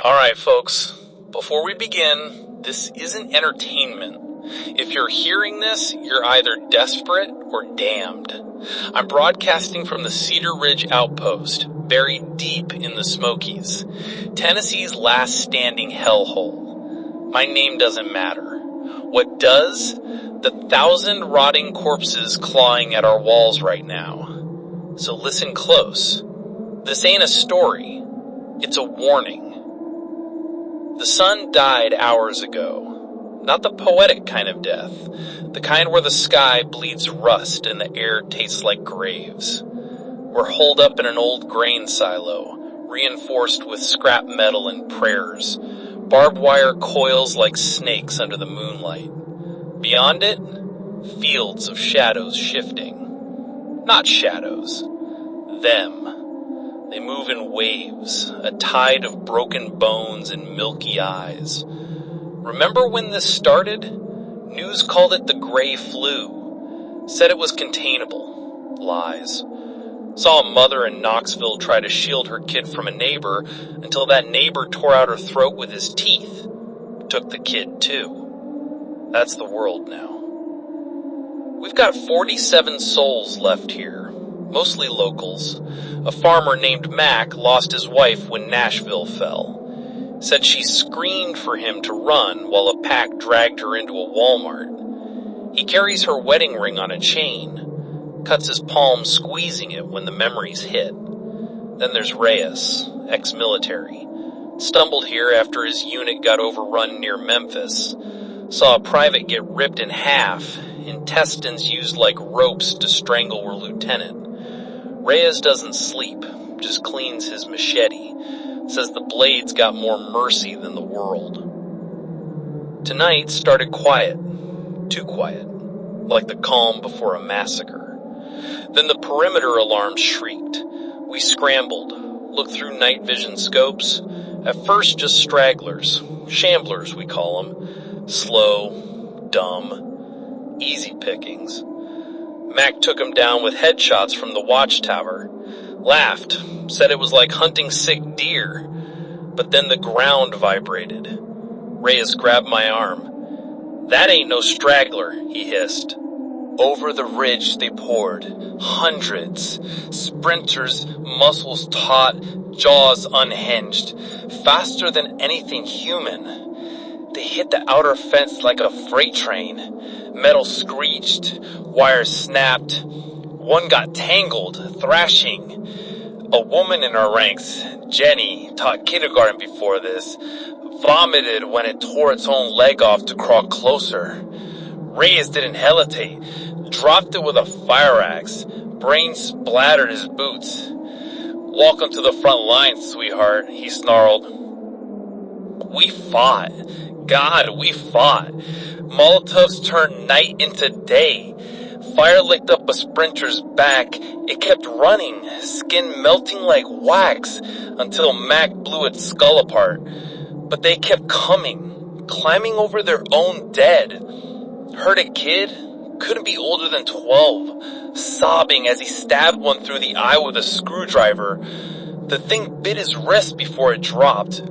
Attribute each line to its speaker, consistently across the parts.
Speaker 1: Alright folks, before we begin, this isn't entertainment. If you're hearing this, you're either desperate or damned. I'm broadcasting from the Cedar Ridge Outpost, buried deep in the Smokies, Tennessee's last standing hellhole. My name doesn't matter. What does? The 1,000 rotting corpses clawing at our walls right now. So listen close. This ain't a story. It's a warning. The sun died hours ago. Not the poetic kind of death. The kind where the sky bleeds rust and the air tastes like graves. We're holed up in an old grain silo, reinforced with scrap metal and prayers. Barbed wire coils like snakes under the moonlight. Beyond it, fields of shadows shifting. Not shadows. Them. They move in waves, a tide of broken bones and milky eyes. Remember when this started? News called it the gray flu. Said it was containable. Lies. Saw a mother in Knoxville try to shield her kid from a neighbor until that neighbor tore out her throat with his teeth. Took the kid too. That's the world now. We've got 47 souls left here. Mostly locals. A farmer named Mac lost his wife when Nashville fell. Said she screamed for him to run while a pack dragged her into a Walmart. He carries her wedding ring on a chain. Cuts his palm squeezing it when the memories hit. Then there's Reyes, ex-military. Stumbled here after his unit got overrun near Memphis. Saw a private get ripped in half, intestines used like ropes to strangle her lieutenant. Reyes doesn't sleep, just cleans his machete. Says the blade's got more mercy than the world. Tonight started quiet. Too quiet. Like the calm before a massacre. Then the perimeter alarm shrieked. We scrambled, looked through night vision scopes. At first just stragglers. Shamblers, we call them. Slow, dumb, easy pickings. Mac took him down with headshots from the watchtower. Laughed, said it was like hunting sick deer. But then the ground vibrated. Reyes grabbed my arm. That ain't no straggler, he hissed. Over the ridge they poured. Hundreds. Sprinters, muscles taut, jaws unhinged. Faster than anything human. They hit the outer fence like a freight train. Metal screeched, wires snapped. One got tangled, thrashing. A woman in our ranks, Jenny, taught kindergarten before this, vomited when it tore its own leg off to crawl closer. Reyes didn't hesitate, dropped it with a fire axe. Brain splattered his boots. Welcome to the front lines, sweetheart, he snarled. We fought. God, we fought. Molotovs turned night into day. Fire licked up a sprinter's back. It kept running, skin melting like wax, until Mac blew its skull apart. But they kept coming, climbing over their own dead. Heard a kid, couldn't be older than 12, sobbing as he stabbed one through the eye with a screwdriver. The thing bit his wrist before it dropped.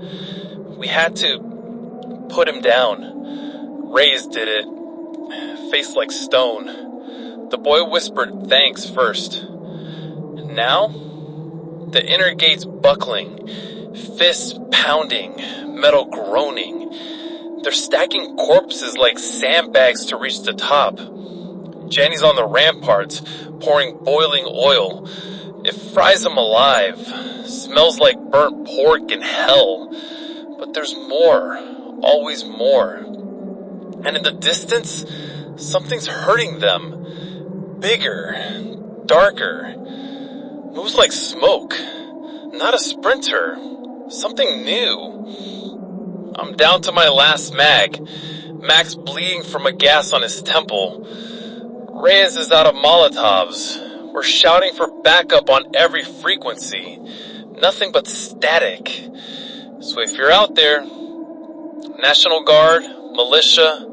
Speaker 1: We had to put him down. Reyes did it. Face like stone. The boy whispered thanks first. And now, the inner gate's buckling. Fists pounding. Metal groaning. They're stacking corpses like sandbags to reach the top. Jenny's on the ramparts, pouring boiling oil. It fries him alive. Smells like burnt pork in hell. But there's more. Always more. And in the distance, something's hurting them. Bigger. Darker. Moves like smoke. Not a sprinter. Something new. I'm down to my last mag. Mac's bleeding from a gas on his temple. Reyes is out of Molotovs. We're shouting for backup on every frequency. Nothing but static. So if you're out there, National Guard, militia,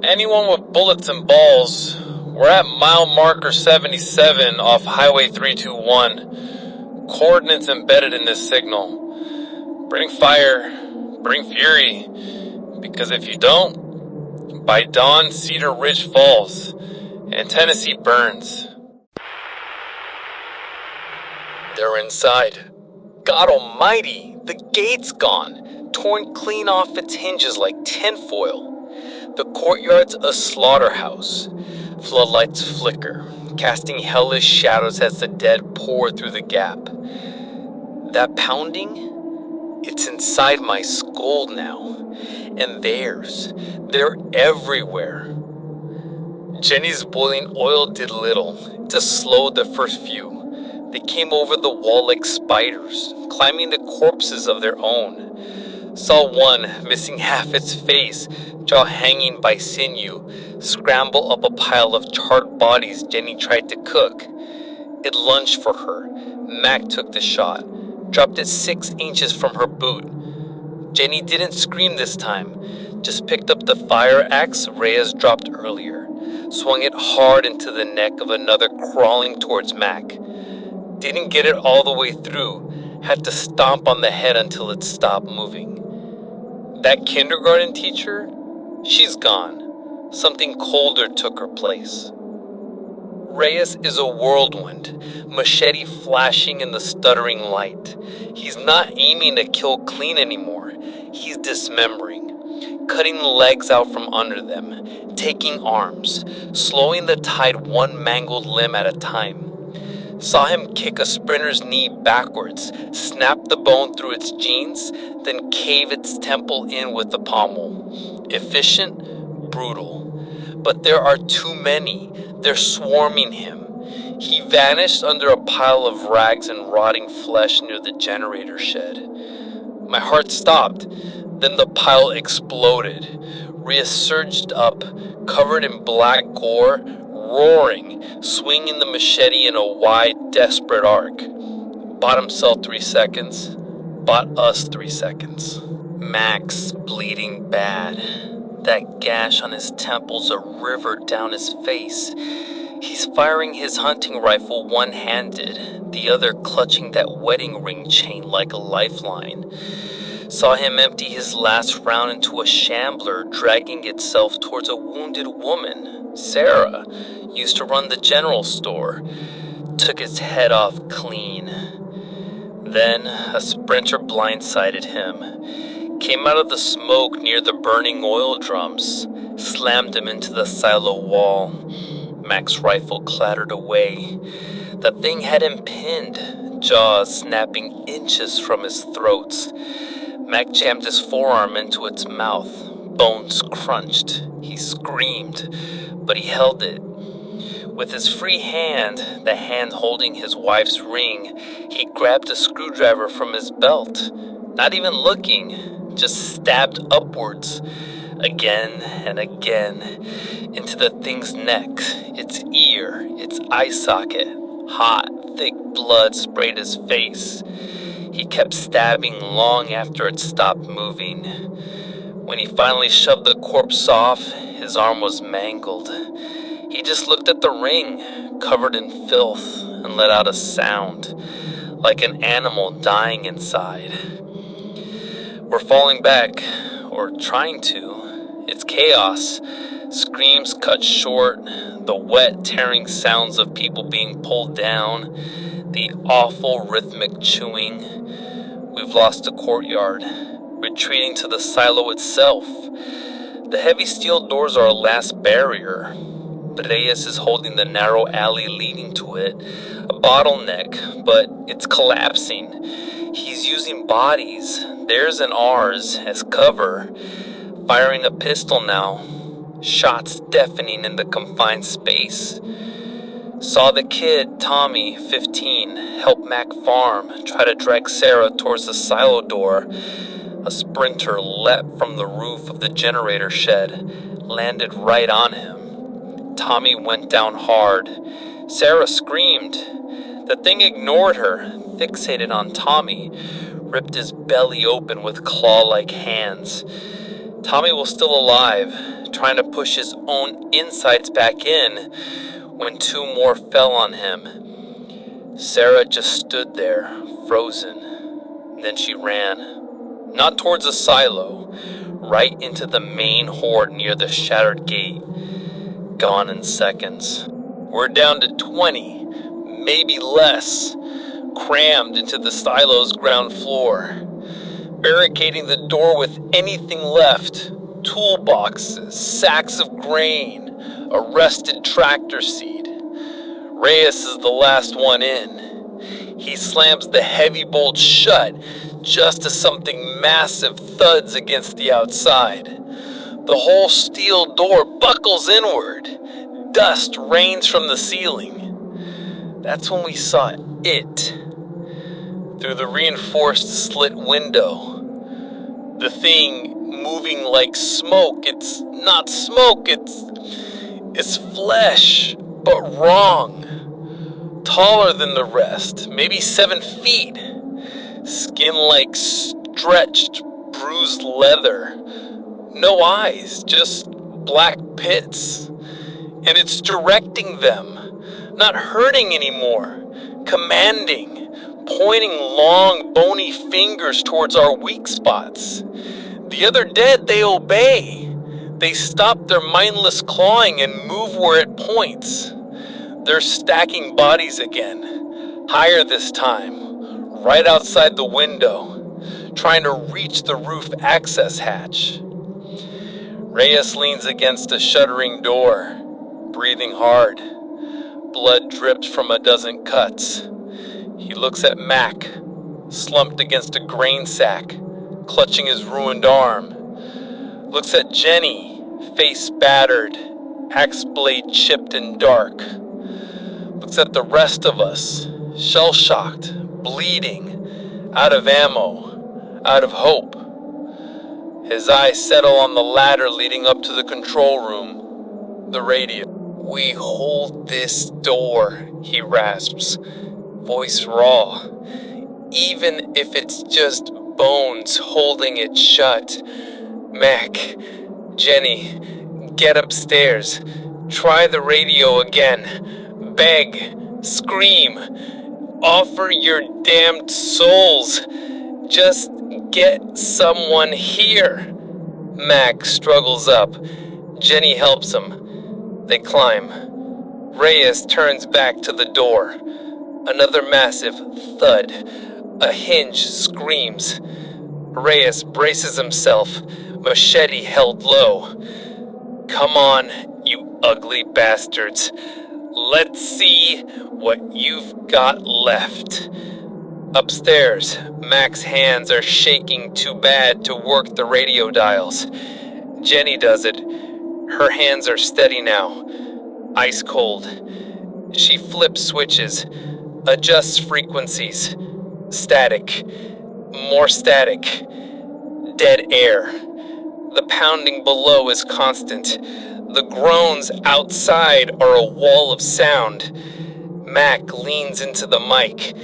Speaker 1: anyone with bullets and balls, we're at mile marker 77 off Highway 321. Coordinates embedded in this signal. Bring fire, bring fury, because if you don't, by dawn Cedar Ridge falls, and Tennessee burns. They're inside. God almighty, the gate's gone, torn clean off its hinges like tinfoil. The courtyard's a slaughterhouse. Floodlights flicker, casting hellish shadows as the dead pour through the gap. That pounding? It's inside my skull now. And theirs. They're everywhere. Jenny's boiling oil did little. It just slowed the first few. They came over the wall like spiders, climbing the corpses of their own. Saw one, missing half its face, jaw hanging by sinew, scramble up a pile of charred bodies Jenny tried to cook. It lunged for her. Mac took the shot, dropped it 6 inches from her boot. Jenny didn't scream this time, just picked up the fire axe Reyes dropped earlier, swung it hard into the neck of another crawling towards Mac. Didn't get it all the way through, had to stomp on the head until it stopped moving. That kindergarten teacher? She's gone. Something colder took her place. Reyes is a whirlwind, machete flashing in the stuttering light. He's not aiming to kill clean anymore. He's dismembering, cutting legs out from under them, taking arms, slowing the tide one mangled limb at a time. Saw him kick a sprinter's knee backwards, snap the bone through its jeans, then cave its temple in with the pommel. Efficient, brutal. But there are too many. They're swarming him. He vanished under a pile of rags and rotting flesh near the generator shed. My heart stopped. Then the pile exploded, resurged up, covered in black gore, roaring, swinging the machete in a wide, desperate arc. Bought himself 3 seconds, bought us 3 seconds. Max bleeding bad. That gash on his temple's a river down his face. He's firing his hunting rifle one-handed, the other clutching that wedding ring chain like a lifeline. Saw him empty his last round into a shambler dragging itself towards a wounded woman. Sarah used to run the general store. Took its head off clean. Then a sprinter blindsided him. Came out of the smoke near the burning oil drums. Slammed him into the silo wall. Mac's rifle clattered away. The thing had him pinned, jaws snapping inches from his throat. Mac jammed his forearm into its mouth. Bones crunched. He screamed, but he held it. With his free hand, the hand holding his wife's ring, he grabbed a screwdriver from his belt. Not even looking, just stabbed upwards. Again and again, into the thing's neck, its ear, its eye socket. Hot, thick blood sprayed his face. He kept stabbing long after it stopped moving. When he finally shoved the corpse off, his arm was mangled. He just looked at the ring, covered in filth, and let out a sound, like an animal dying inside. We're falling back, or trying to. It's chaos. Screams cut short, the wet, tearing sounds of people being pulled down, the awful rhythmic chewing. We've lost the courtyard, retreating to the silo itself. The heavy steel doors are our last barrier. Reyes is holding the narrow alley leading to it, a bottleneck, but it's collapsing. He's using bodies, theirs and ours, as cover, firing a pistol now, shots deafening in the confined space. Saw the kid, Tommy, 15, help Mac farm, try to drag Sarah towards the silo door. A sprinter leapt from the roof of the generator shed, landed right on him. Tommy went down hard. Sarah screamed. The thing ignored her, fixated on Tommy, ripped his belly open with claw-like hands. Tommy was still alive, trying to push his own insides back in, when 2 more fell on him. Sarah just stood there, frozen. Then she ran. Not towards a silo, right into the main horde near the shattered gate. Gone in seconds. We're down to 20, maybe less, crammed into the silo's ground floor, barricading the door with anything left: toolboxes, sacks of grain, a rusted tractor seat. Reyes is the last one in. He slams the heavy bolt shut just as something massive thuds against the outside. The whole steel door buckles inward. Dust rains from the ceiling. That's when we saw it. Through the reinforced slit window. The thing moving like smoke. It's not smoke, it's flesh, but wrong. Taller than the rest, maybe 7 feet. Skin like stretched, bruised leather. No eyes, just black pits. And it's directing them, not hurting anymore, commanding, pointing long, bony fingers towards our weak spots. The other dead, they obey. They stop their mindless clawing and move where it points. They're stacking bodies again, higher this time, right outside the window, trying to reach the roof access hatch. Reyes leans against a shuttering door, breathing hard. Blood drips from a dozen cuts. He looks at Mac, slumped against a grain sack, clutching his ruined arm. Looks at Jenny, face battered, axe blade chipped and dark. Looks at the rest of us, shell-shocked, bleeding, out of ammo, out of hope. His eyes settle on the ladder leading up to the control room, the radio. "We hold this door," he rasps, voice raw. "Even if it's just bones holding it shut. Mac, Jenny, get upstairs. Try the radio again. Beg, scream, offer your damned souls. Just get someone here." Mac struggles up. Jenny helps him. They climb. Reyes turns back to the door. Another massive thud. A hinge screams. Reyes braces himself, machete held low. "Come on, you ugly bastards. Let's see what you've got left." Upstairs, Mac's hands are shaking too bad to work the radio dials. Jenny does it. Her hands are steady now, ice cold. She flips switches, adjusts frequencies. Static, more static, dead air. The pounding below is constant. The groans outside are a wall of sound. Mac leans into the mic,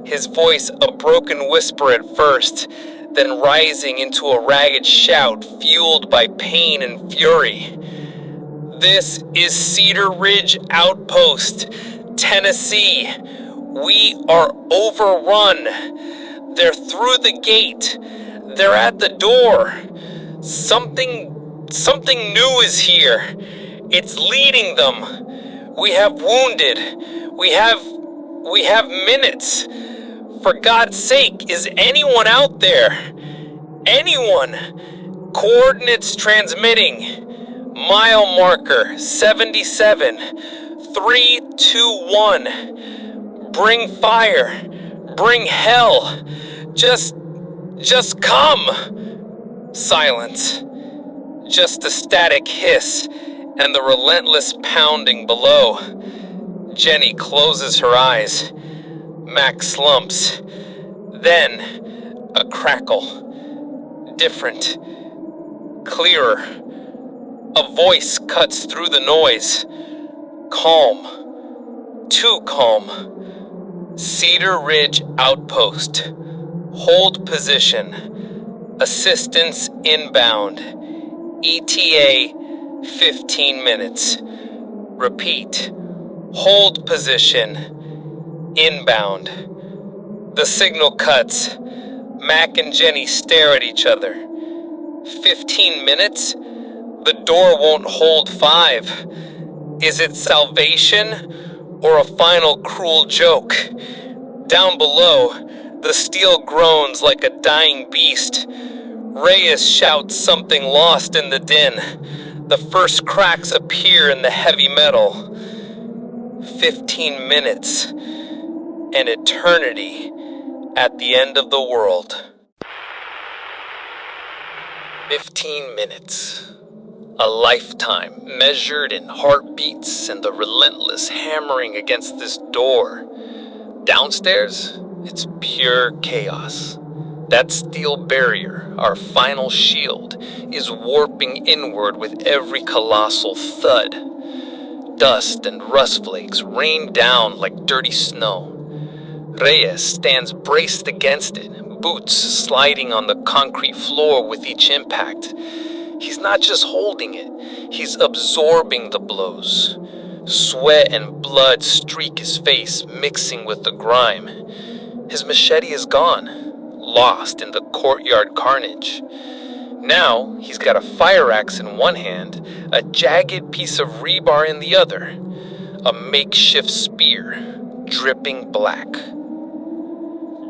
Speaker 1: his voice a broken whisper at first, then rising into a ragged shout fueled by pain and fury. "This is Cedar Ridge Outpost, Tennessee. We are overrun. They're through the gate. They're at the door. Something new is here. It's leading them. We have wounded. We have minutes. For God's sake, is anyone out there? Anyone? Coordinates transmitting. Mile marker 77. 321. Bring fire. Bring hell. Just come." Silence. Just a static hiss and the relentless pounding below. Jenny closes her eyes. Mac slumps. Then, a crackle. Different. Clearer. A voice cuts through the noise. Calm. Too calm. "Cedar Ridge Outpost. Hold position. Assistance inbound. ETA 15 minutes. Repeat. Hold position. Inbound." The signal cuts. Mac and Jenny stare at each other. 15 minutes? The door won't hold 5. Is it salvation or a final cruel joke? Down below, the steel groans like a dying beast. Reyes shouts something lost in the din. The first cracks appear in the heavy metal. 15 minutes. An eternity at the end of the world. 15 minutes. A lifetime measured in heartbeats and the relentless hammering against this door. Downstairs, it's pure chaos. That steel barrier, our final shield, is warping inward with every colossal thud. Dust and rust flakes rain down like dirty snow. Reyes stands braced against it, boots sliding on the concrete floor with each impact. He's not just holding it, he's absorbing the blows. Sweat and blood streak his face, mixing with the grime. His machete is gone, lost in the courtyard carnage. Now, he's got a fire axe in one hand, a jagged piece of rebar in the other, a makeshift spear, dripping black.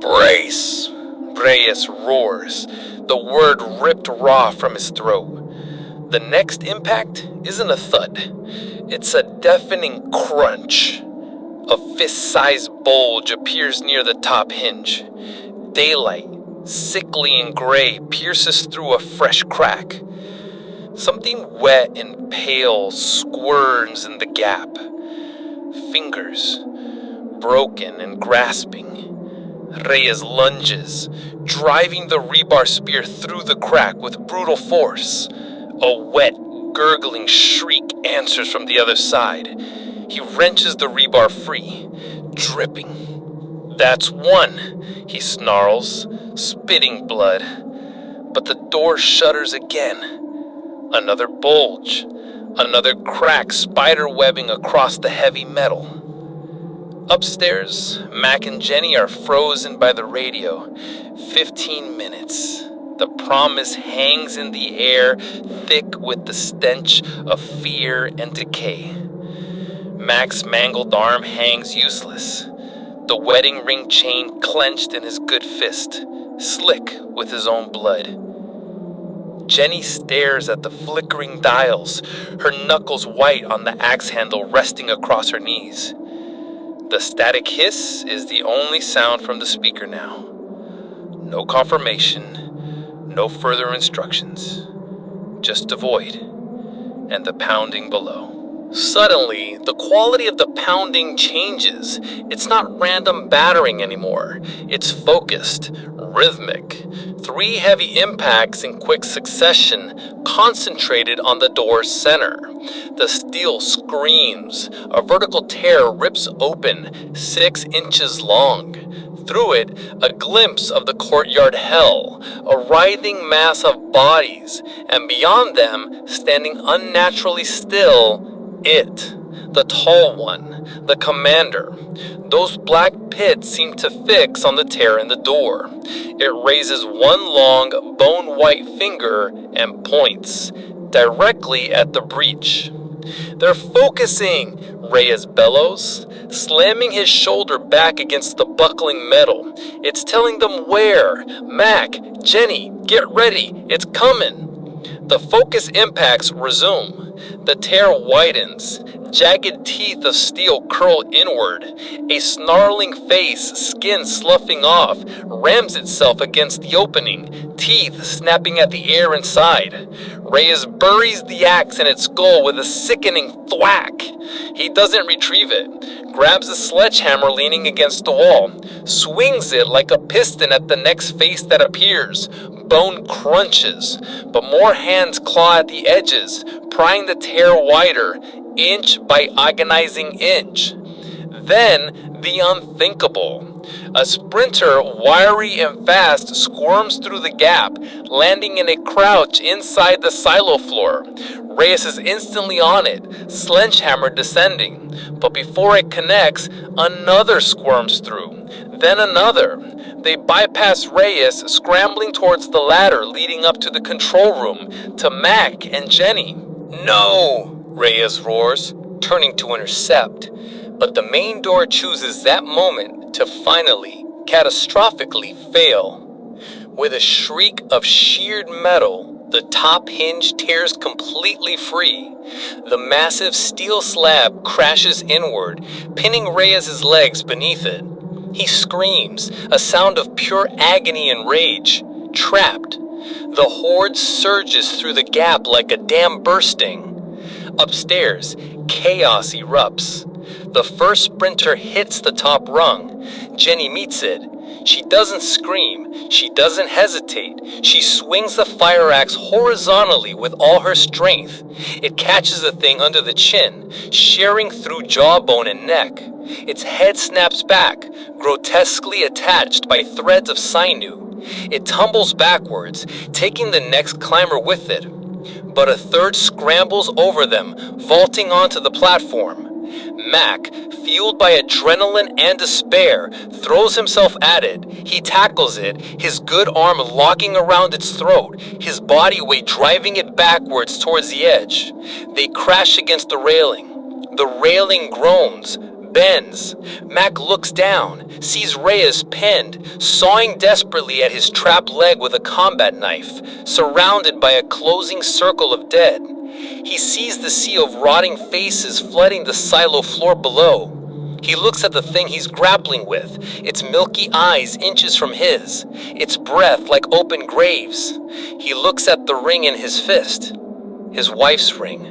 Speaker 1: Brace! Reyes roars, the word ripped raw from his throat. The next impact isn't a thud. It's a deafening crunch. A fist-sized bulge appears near the top hinge. Daylight, sickly and gray, pierces through a fresh crack. Something wet and pale squirms in the gap. Fingers, broken and grasping. Reyes lunges, driving the rebar spear through the crack with brutal force. A wet, gurgling shriek answers from the other side. He wrenches the rebar free, dripping. That's one, he snarls, spitting blood. But the door shudders again. Another bulge, another crack spiderwebbing across the heavy metal. Upstairs, Mac and Jenny are frozen by the radio. 15 minutes. The promise hangs in the air, thick with the stench of fear and decay. Mac's mangled arm hangs useless, the wedding ring chain clenched in his good fist, slick with his own blood. Jenny stares at the flickering dials, her knuckles white on the axe handle resting across her knees. The static hiss is the only sound from the speaker now. No confirmation, no further instructions. Just a void, and the pounding below. Suddenly, the quality of the pounding changes. It's not random battering anymore. It's focused, rhythmic. 3 heavy impacts in quick succession, concentrated on the door's center. The steel screams. A vertical tear rips open, 6 inches long. Through it, a glimpse of the courtyard hell, a writhing mass of bodies, and beyond them, standing unnaturally still, it, the tall one, the commander. Those black pits seem to fix on the tear in the door. It raises one long, bone-white finger and points directly at the breach. They're focusing, Reyes bellows, slamming his shoulder back against the buckling metal. It's telling them where. Mac, Jenny, get ready, it's coming. The focus impacts resume. The tear widens. Jagged teeth of steel curl inward. A snarling face, skin sloughing off, rams itself against the opening, teeth snapping at the air inside. Reyes buries the axe in its skull with a sickening thwack. He doesn't retrieve it, grabs a sledgehammer leaning against the wall, swings it like a piston at the next face that appears. Bone crunches, but more hands claw at the edges, prying the tear wider, inch by agonizing inch. Then The unthinkable. A sprinter, wiry and fast, squirms through the gap, landing in a crouch inside the silo floor. Reyes is instantly on it, sledgehammer descending. But before it connects, another squirms through. Then another. They bypass Reyes, scrambling towards the ladder leading up to the control room, to Mac and Jenny. "No!" Reyes roars, turning to intercept. But the main door chooses that moment to finally, catastrophically fail. With a shriek of sheared metal, the top hinge tears completely free. The massive steel slab crashes inward, pinning Reyes' legs beneath it. He screams, a sound of pure agony and rage. Trapped. The horde surges through the gap like a dam bursting. Upstairs, chaos erupts. The first sprinter hits the top rung. Jenny meets it. She doesn't scream. She doesn't hesitate. She swings the fire axe horizontally with all her strength. It catches the thing under the chin, shearing through jawbone and neck. Its head snaps back, grotesquely attached by threads of sinew. It tumbles backwards, taking the next climber with it. But a third scrambles over them, vaulting onto the platform. Mac, fueled by adrenaline and despair, throws himself at it. He tackles it, his good arm locking around its throat, his body weight driving it backwards towards the edge. They crash against the railing. The railing groans, bends. Mac looks down, sees Reyes pinned, sawing desperately at his trapped leg with a combat knife, surrounded by a closing circle of dead. He sees the sea of rotting faces flooding the silo floor below. He looks at the thing he's grappling with, its milky eyes inches from his, its breath like open graves. He looks at the ring in his fist, his wife's ring.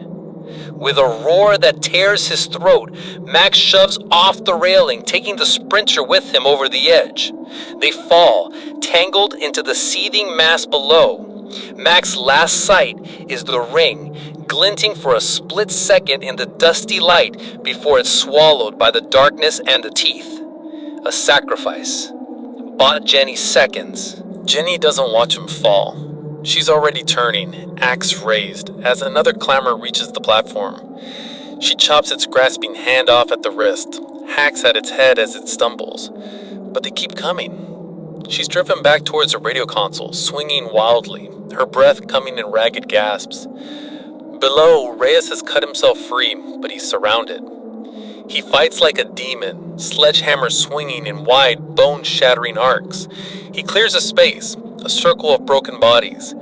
Speaker 1: With a roar that tears his throat, Max shoves off the railing, taking the sprinter with him over the edge. They fall, tangled into the seething mass below. Max's last sight is the ring, glinting for a split second in the dusty light before it's swallowed by the darkness and the teeth. A sacrifice. Bought Jenny seconds. Jenny doesn't watch him fall. She's already turning, axe raised, as another clamor reaches the platform. She chops its grasping hand off at the wrist, hacks at its head as it stumbles. But they keep coming. She's driven back towards the radio console, swinging wildly, her breath coming in ragged gasps. Below, Reyes has cut himself free, but he's surrounded. He fights like a demon, sledgehammer swinging in wide, bone-shattering arcs. He clears a space, a circle of broken bodies,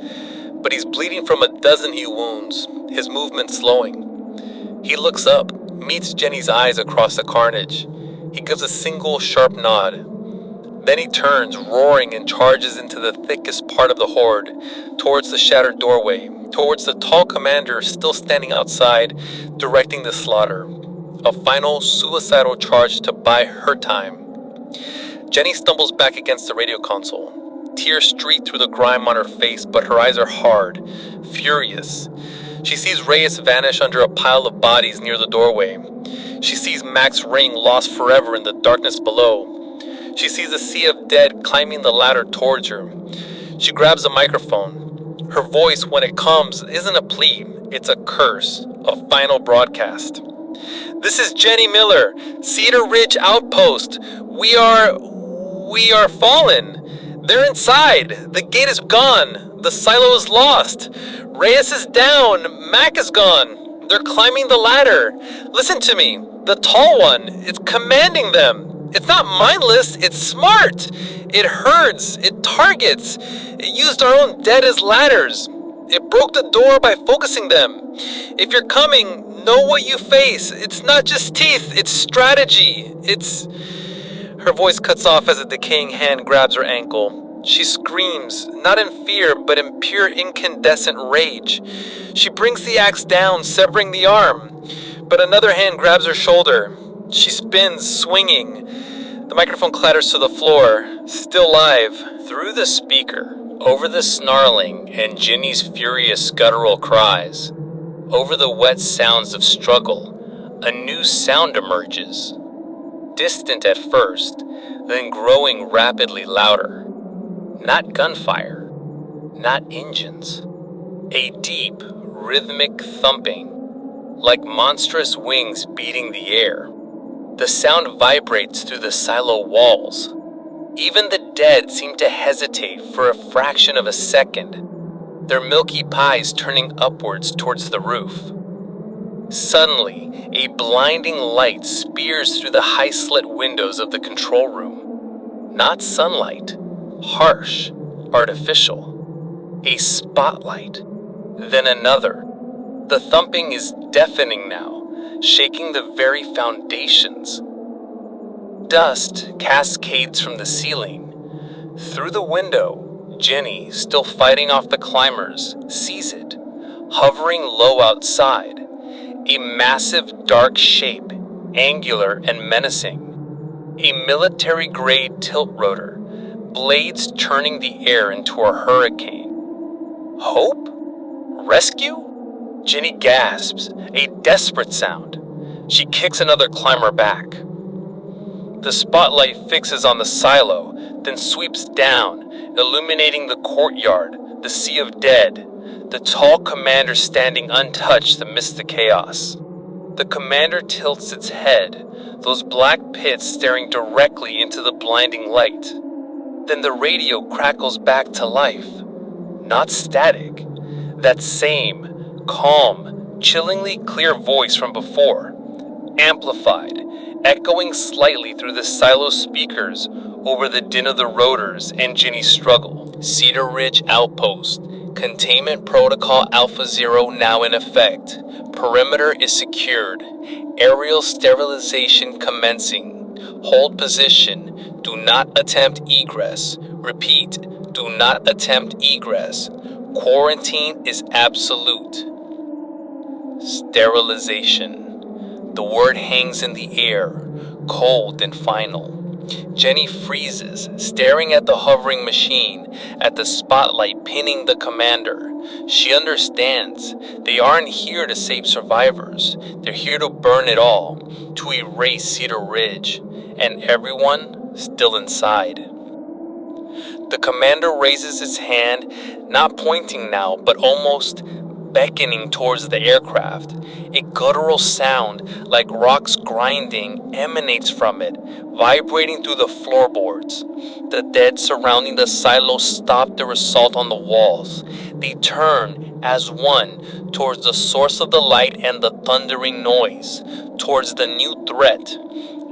Speaker 1: but he's bleeding from a dozen new wounds, his movement slowing. He looks up, meets Jenny's eyes across the carnage. He gives a single sharp nod. Then he turns, roaring, and charges into the thickest part of the horde, towards the shattered doorway, towards the tall commander still standing outside, directing the slaughter. A final suicidal charge to buy her time. Jenny stumbles back against the radio console. Tears streak through the grime on her face, but her eyes are hard, furious. She sees Reyes vanish under a pile of bodies near the doorway. She sees Mac's ring lost forever in the darkness below. She sees a sea of dead climbing the ladder towards her. She grabs a microphone. Her voice, when it comes, isn't a plea. It's a curse, a final broadcast. "This is Jenny Miller, Cedar Ridge Outpost. We are fallen. They're inside. The gate is gone. The silo is lost. Reyes is down. Mac is gone. They're climbing the ladder. Listen to me. The tall one. It's commanding them. It's not mindless. It's smart. It herds. It targets. It used our own dead as ladders. It broke the door by focusing them. If you're coming, know what you face. It's not just teeth. It's strategy. It's..." Her voice cuts off as a decaying hand grabs her ankle. She screams, not in fear, but in pure incandescent rage. She brings the axe down, severing the arm. But another hand grabs her shoulder. She spins, swinging. The microphone clatters to the floor, still live. Through the speaker, over the snarling and Ginny's furious guttural cries, over the wet sounds of struggle, a new sound emerges. distant at first, then growing rapidly louder. Not gunfire, not engines. A deep, rhythmic thumping, like monstrous wings beating the air. The sound vibrates through the silo walls. Even the dead seem to hesitate for a fraction of a second, their milky pies turning upwards towards the roof. Suddenly, a blinding light spears through the high-slit windows of the control room. Not sunlight, harsh, artificial. A spotlight, then another. The thumping is deafening now, shaking the very foundations. Dust cascades from the ceiling. Through the window, Jenny, still fighting off the climbers, sees it, hovering low outside. A massive dark shape, angular and menacing. A military-grade tilt rotor, blades churning the air into a hurricane. Hope? Rescue? Jenny gasps, a desperate sound. She kicks another climber back. The spotlight fixes on the silo, then sweeps down, illuminating the courtyard, the sea of dead, the tall commander standing untouched amidst the chaos. The commander tilts its head, those black pits staring directly into the blinding light. Then the radio crackles back to life. Not static. That same, calm, chillingly clear voice from before. Amplified, echoing slightly through the silo speakers over the din of the rotors and Jenny's struggle. Cedar Ridge Outpost. Containment Protocol Alpha Zero now in effect. Perimeter is secured. Aerial sterilization commencing. Hold position. Do not attempt egress. Repeat, do not attempt egress. Quarantine is absolute. Sterilization. The word hangs in the air, cold and final. Jenny freezes, staring at the hovering machine, at the spotlight pinning the commander. She understands. They aren't here to save survivors. They're here to burn it all, to erase Cedar Ridge, and everyone still inside. The commander raises his hand, not pointing now, but almost beckoning towards the aircraft. A guttural sound, like rocks grinding, emanates from it, vibrating through the floorboards. The dead surrounding the silo stop their assault on the walls. They turn, as one, towards the source of the light and the thundering noise, towards the new threat.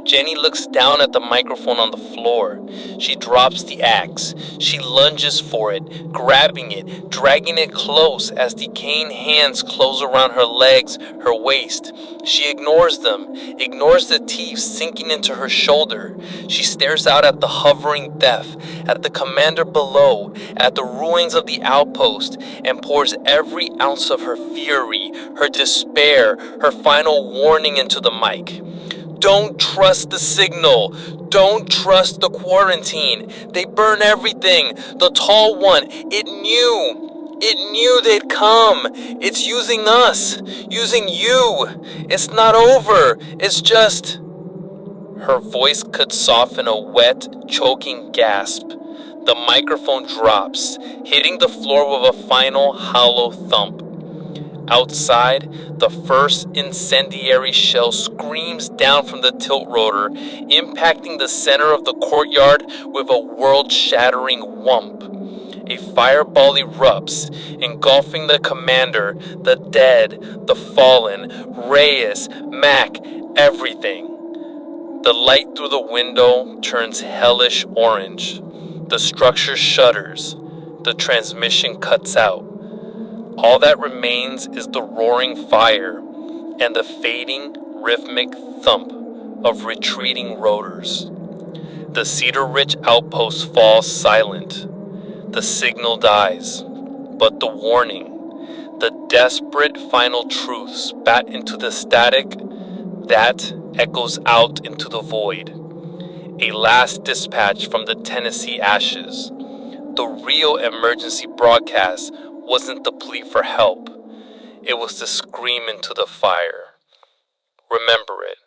Speaker 1: Jenny looks down at the microphone on the floor. She drops the axe. She lunges for it, grabbing it, dragging it close as decaying hands close around her legs, her waist. She ignores them, ignores the teeth sinking into her shoulder. She stares out at the hovering death, at the commander below, at the ruins of the outpost, and pours every ounce of her fury, her despair, her final warning into the mic. Don't trust the signal. Don't trust the quarantine. They burn everything. The tall one, it knew they'd come. It's using us, using you. It's not over. It's just... Her voice could soften a wet, choking gasp. The microphone drops, hitting the floor with a final hollow thump. Outside, the first incendiary shell screams down from the tilt rotor, impacting the center of the courtyard with a world-shattering whump. A fireball erupts, engulfing the commander, the dead, the fallen, Reyes, Mac, everything. The light through the window turns hellish orange. The structure shudders. The transmission cuts out. All that remains is the roaring fire and the fading, rhythmic thump of retreating rotors. The Cedar Ridge outpost falls silent. The signal dies, but the warning, the desperate final truth spat into the static, that echoes out into the void. A last dispatch from the Tennessee ashes. The real emergency broadcast wasn't the plea for help. It was the scream into the fire. Remember it.